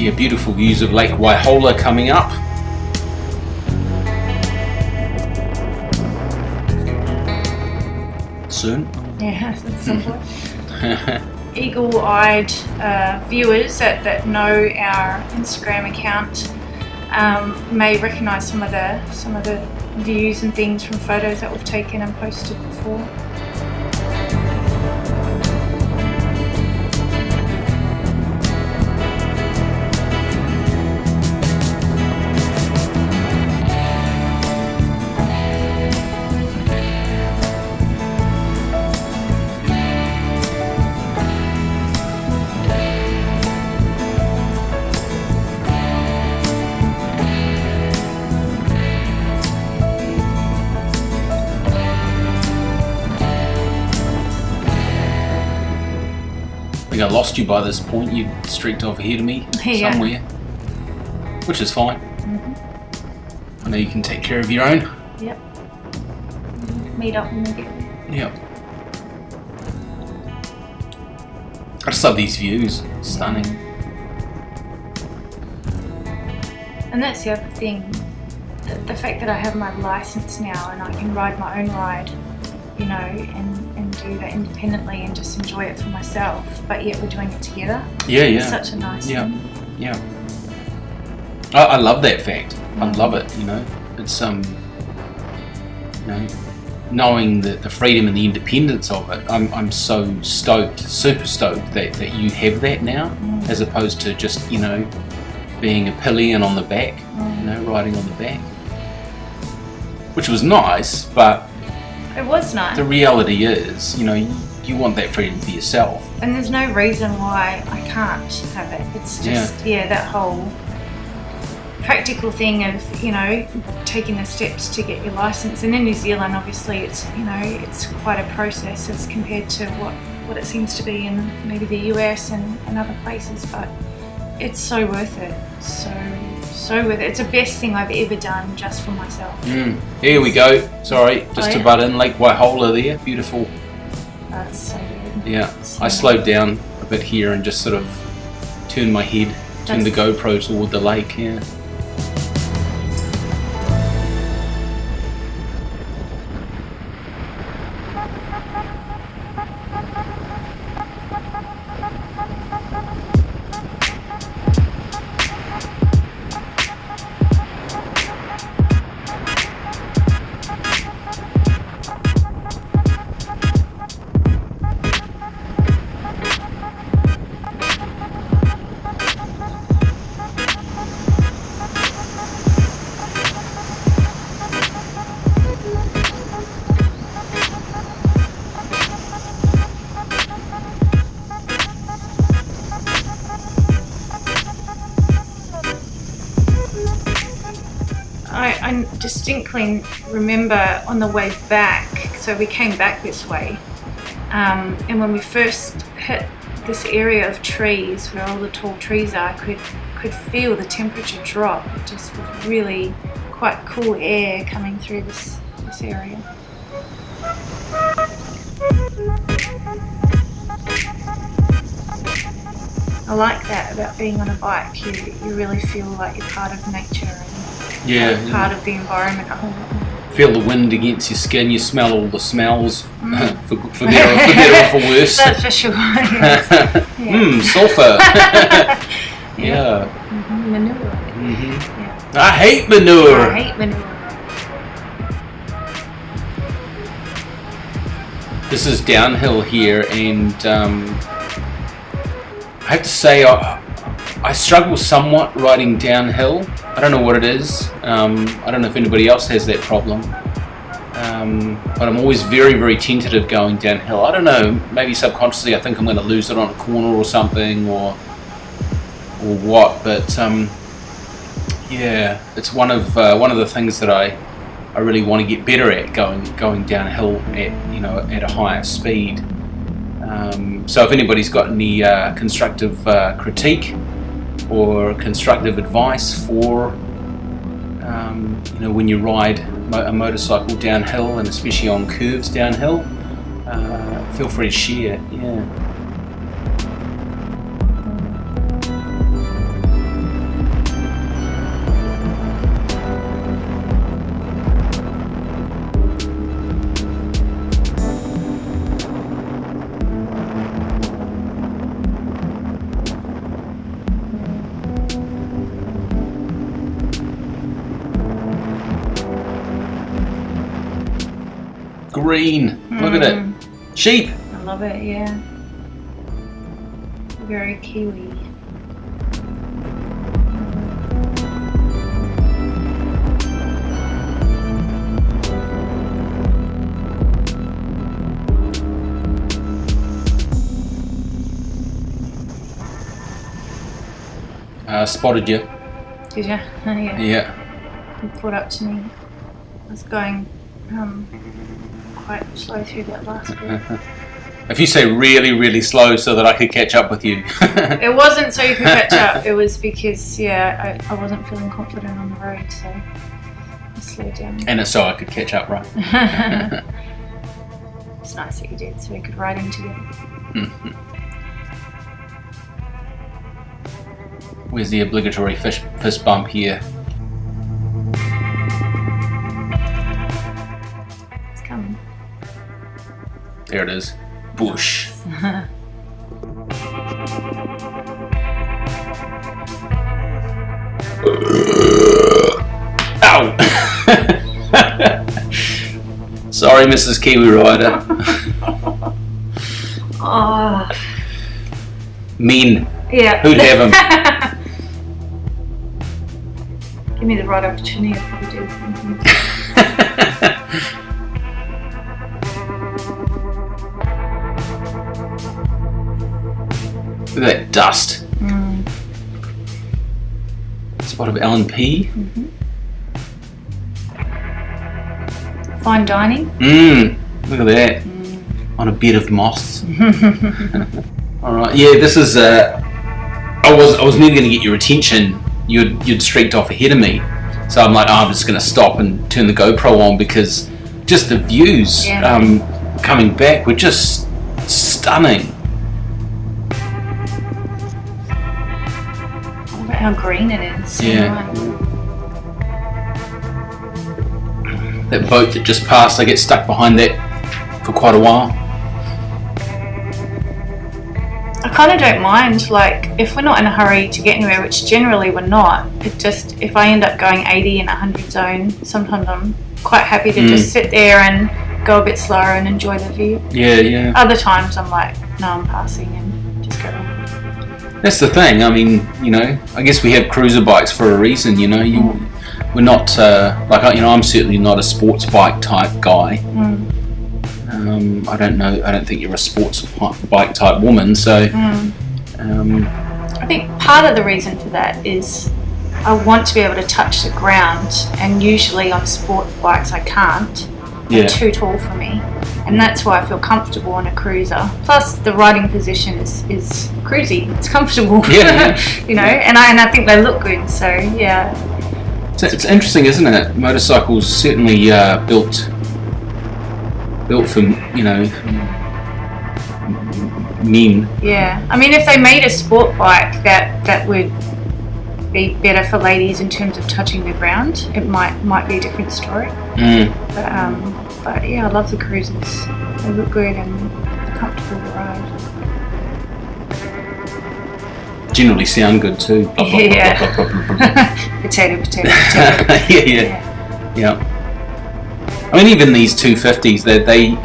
Yeah, beautiful views of Lake Waihola coming up. Soon. Yeah, at some point. Eagle-eyed viewers that know our Instagram account may recognise some of the views and things from photos that we've taken and posted before. I think I lost you by this point. You streaked off ahead of me somewhere, which is fine. I know you can take care of your own. Yep. Meet up when we get there. Yep. I just love these views. Stunning. And that's the other thing. The fact that I have my license now and I can ride my own ride, you know, and do that independently and just enjoy it for myself, but yet we're doing it together. Yeah. It's such a nice thing. Yeah. I love that fact. I love it, you know. It's you know, knowing the freedom and the independence of it. I'm so stoked, super stoked that you have that now, as opposed to just, you know, being a pillion on the back, you know, riding on the back. Which was nice, but it was nice. The reality is, you know, you want that freedom for yourself. And there's no reason why I can't have it. It's just, that whole practical thing of, you know, taking the steps to get your license. And in New Zealand, obviously, it's, you know, it's quite a process as compared to what it seems to be in maybe the US and other places. But it's so worth it. So worth it. It's the best thing I've ever done just for myself. Here we go. Sorry, just to butt in. Lake Waihola there. Beautiful. That's so good. Yeah. I slowed down a bit here and just sort of turned my head, turned the GoPro toward the lake. Yeah. I distinctly remember on the way back, so we came back this way, and when we first hit this area of trees where all the tall trees are, I could feel the temperature drop. It just was really quite cool air coming through this area. I like that about being on a bike. You really feel like you're part of nature and part of the environment. Feel the wind against your skin. You smell all the smells, for better or for worse. That's for sure. Sulfur. Manure. Yeah. I hate manure. This is downhill here, and I have to say I struggle somewhat riding downhill. I don't know what it is. I don't know if anybody else has that problem. But I'm always very, very tentative going downhill. I don't know, maybe subconsciously I think I'm going to lose it on a corner or something, or what. But it's one of the things that I really want to get better at, going downhill at a higher speed. So if anybody's got any constructive critique or constructive advice for when you ride a motorcycle downhill, and especially on curves downhill, feel free to share. green. Look at it. Sheep. I love it, yeah. Very Kiwi. Spotted you. Did you? Yeah. Yeah. You caught up to me. I was going quite slow through that last bit. If you say really, really slow so that I could catch up with you. It wasn't so you could catch up. It was because, I wasn't feeling confident on the road, so I slowed down. And it's so I could catch up, right? It's nice that you did, so we could ride in together. Where's the obligatory fist bump here? It's coming. There it is. Bush. Ow! Sorry, Mrs. Kiwi Rider. Oh. Men. Yeah. Who'd have him? Give me the right opportunity, I'd probably do the same thing. Look at that dust. Spot of L&P. Fine dining. Look at that. On a bed of moss. Alright, yeah, this is I was never gonna get your attention. You'd streaked off ahead of me. So I'm like, I'm just gonna stop and turn the GoPro on because just the views coming back were just stunning. Look at how green it is. Yeah. That boat that just passed, I get stuck behind that for quite a while. I kind of don't mind, like, if we're not in a hurry to get anywhere, which generally we're not, it just, if I end up going 80 in a 100 zone, sometimes I'm quite happy to just sit there and go a bit slower and enjoy the view. Yeah. Other times I'm like, no, I'm passing and just go on. That's the thing, I mean, I guess we have cruiser bikes for a reason, we're not, I'm certainly not a sports bike type guy. I don't think you're a sports bike type woman, so I think part of the reason for that is I want to be able to touch the ground, and usually on sport bikes I can't. They're too tall for me, and that's why I feel comfortable on a cruiser. Plus the riding position is cruisy, it's comfortable. And I think they look good, so yeah. It's interesting, isn't it? Motorcycles certainly built for men. Yeah, I mean, if they made a sport bike that would be better for ladies in terms of touching the ground, it might be a different story. But yeah, I love the cruisers. They look good and they're comfortable to ride. Generally sound good too. Yeah. Potato. Yeah. I mean, even these 250s, they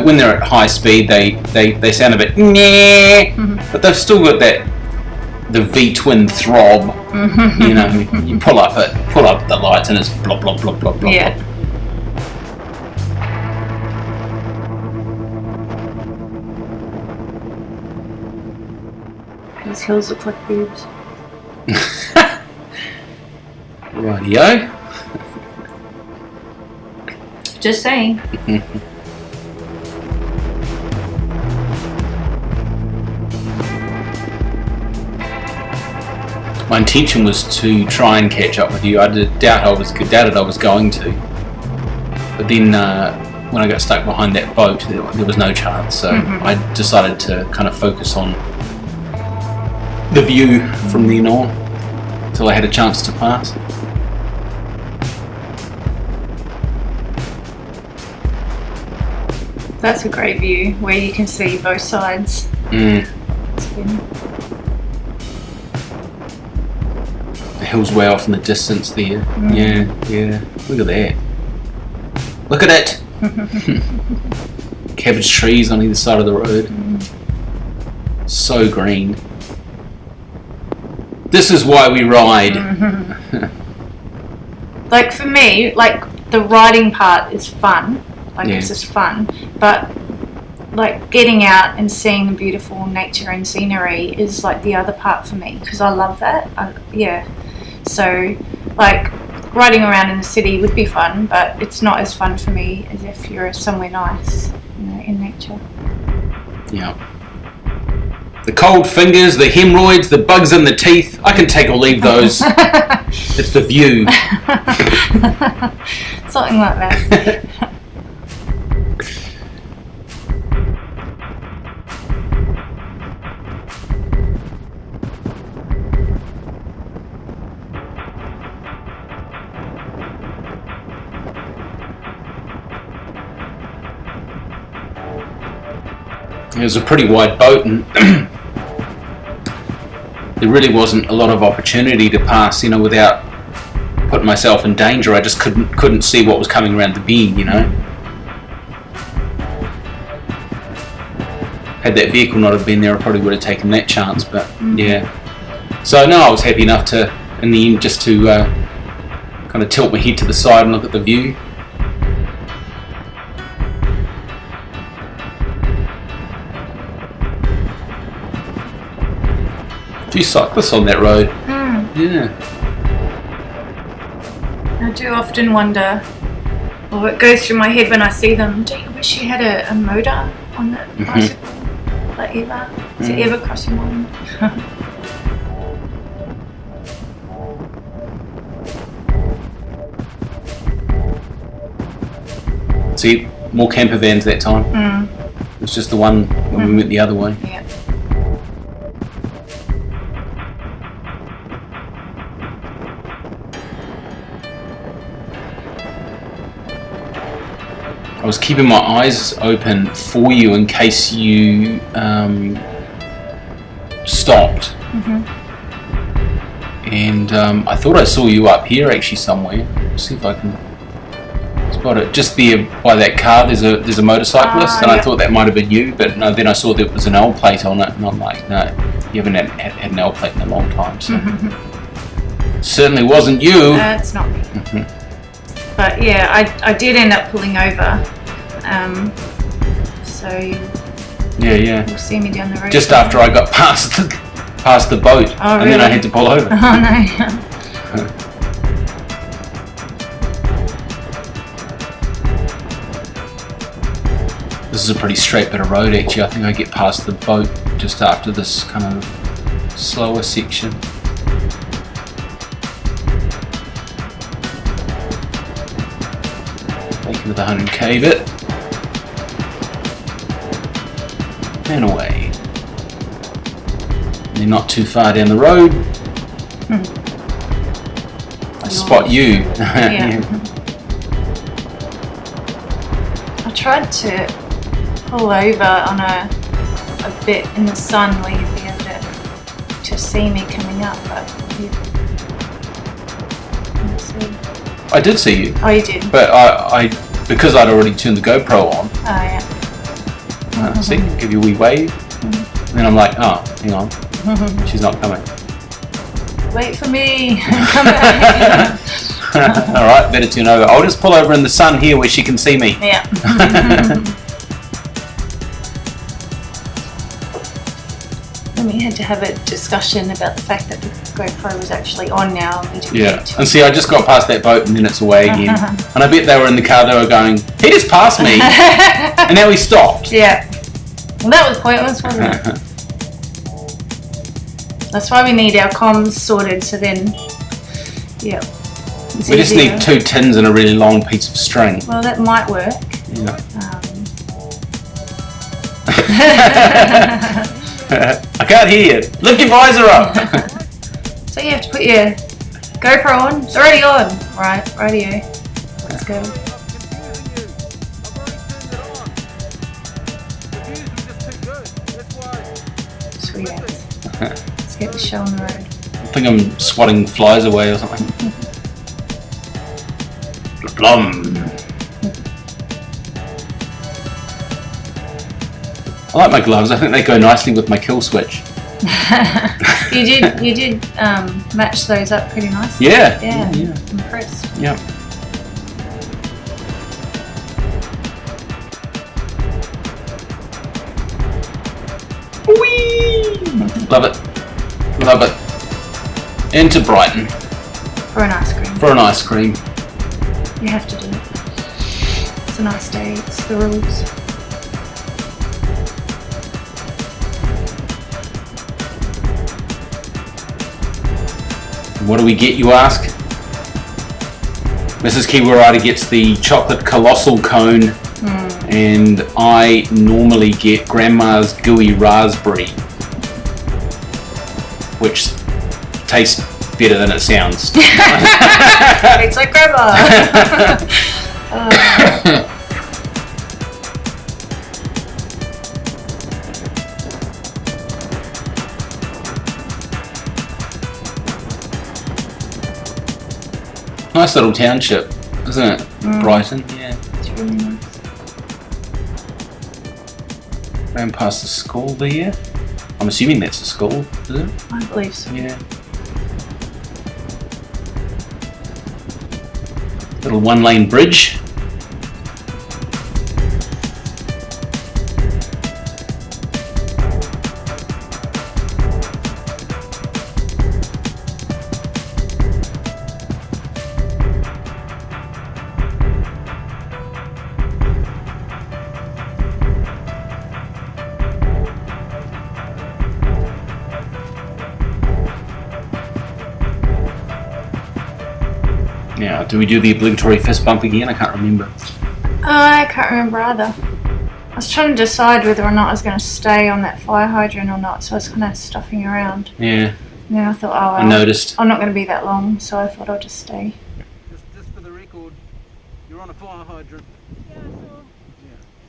when they're at high speed, they sound a bit but they've still got the V-twin throb. You pull up the lights and it's blop blop blop blop blop. Yeah. These hills look like boobs. Rightio. Just saying. My intention was to try and catch up with you. I doubted I was going to, but then when I got stuck behind that boat, there was no chance. So I decided to kind of focus on the view from then on until I had a chance to pass. That's a great view where you can see both sides. It's good. The hill's way off in the distance there. Yeah. Look at that. Look at it. Cabbage trees on either side of the road. So green. This is why we ride. Like for me, like the riding part is fun. Like Yeah. it's just fun. But like getting out and seeing the beautiful nature and scenery is like the other part for me because I love that. So like riding around in the city would be fun, but it's not as fun for me as if you're somewhere nice, you know, in nature. Yeah. The cold fingers, the hemorrhoids, the bugs in the teeth. I can take or leave those. It's the view. Something like that. It was a pretty wide boat, and there really wasn't a lot of opportunity to pass, you know, without putting myself in danger. I just couldn't see what was coming around the bend, you know. Had that vehicle not have been there, I probably would have taken that chance. But yeah, so no, I was happy enough to, in the end, just to kind of tilt my head to the side and look at the view. Few cyclists on that road. Yeah. I do often wonder, or it goes through my head when I see them, do you wish you had a motor on that bicycle? Like ever? Does it ever cross your mind? See, more camper vans that time. It was just the one when we went the other way. Yeah. I was keeping my eyes open for you in case you stopped. And I thought I saw you up here actually somewhere. Let's see if I can spot it. Just there by that car, there's a motorcyclist, and I thought that might have been you, but no. Then I saw there was an L plate on it, and I'm like, no, you haven't had an L plate in a long time. So certainly wasn't you. It's not me. But yeah, I did end up pulling over. So Yeah. you'll see me down the road. Just after I got past the boat, Oh, and then I really? had to pull over. Oh no. This is a pretty straight bit of road actually. I think I get past the boat just after this kind of slower section. Taking to the 100k bit. And away. And you're not too far down the road. I spot you. Yeah. I tried to pull over on a bit in the sun where you'd be able to see me coming up, but you couldn't see. I did see you. Oh, you did? But I because I'd already turned the GoPro on. Oh, yeah. See, give you a wee wave. And then I'm like, oh, hang on. She's not coming. Wait for me. Come back. Alright, better turn over. I'll just pull over in the sun here where she can see me. Yeah. And we had to have a discussion about the fact that the GoPro was actually on now. And we didn't Yeah. need to. And see, I just got past that boat and then it's away again. And I bet they were in the car, they were going, he just passed me. And now he stopped. Yeah. Well, that was pointless, wasn't it? That's why we need our comms sorted, so then, yeah. it's We just easier. need 2 tins and a really long piece of string. Well, that might work. Yeah. I can't hear you. Lift your visor up. So you have to put your GoPro on. It's already on. Right, radio. Let's go. Sweet ass. Let's get the show on the road. I think I'm swatting flies away or something. Blum. I like my gloves. I think they go nicely with my kill switch. You did match those up pretty nicely. Yeah. Yeah. Impressed. Yeah. Whee! Love it. Love it. Into Brighton. For an ice cream. For an ice cream. You have to do it. It's a nice day. It's the rules. What do we get, you ask? Mrs. Kiwi gets the chocolate colossal cone, and I normally get Grandma's gooey raspberry, which tastes better than it sounds. It's like Grandma. Nice little township, isn't it? Brighton, yeah. It's really nice. Ran past the school there. I'm assuming that's the school, is it? I believe so. Yeah. Little one-lane bridge. Now, do we do the obligatory fist bump again? I can't remember. I can't remember either. I was trying to decide whether or not I was going to stay on that fire hydrant or not, so I was kind of stuffing around. Yeah. And then I thought, oh, well, I noticed. I'm not going to be that long, so I thought I'll just stay. Just for the record, you're on a fire hydrant.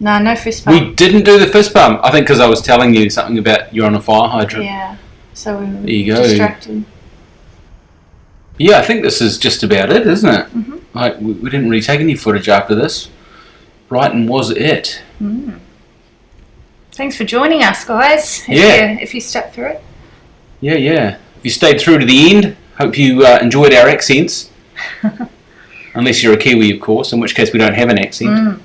No fist bump. We didn't do the fist bump. I think because I was telling you something about you're on a fire hydrant. Yeah, so we were There you go. distracted. Yeah, I think this is just about it, isn't it? Mm-hmm. Like we didn't really take any footage after this. Brighton was it. Mm. Thanks for joining us, guys. If you stepped through it. Yeah. If you stayed through to the end, hope you enjoyed our accents. Unless you're a Kiwi, of course, in which case we don't have an accent.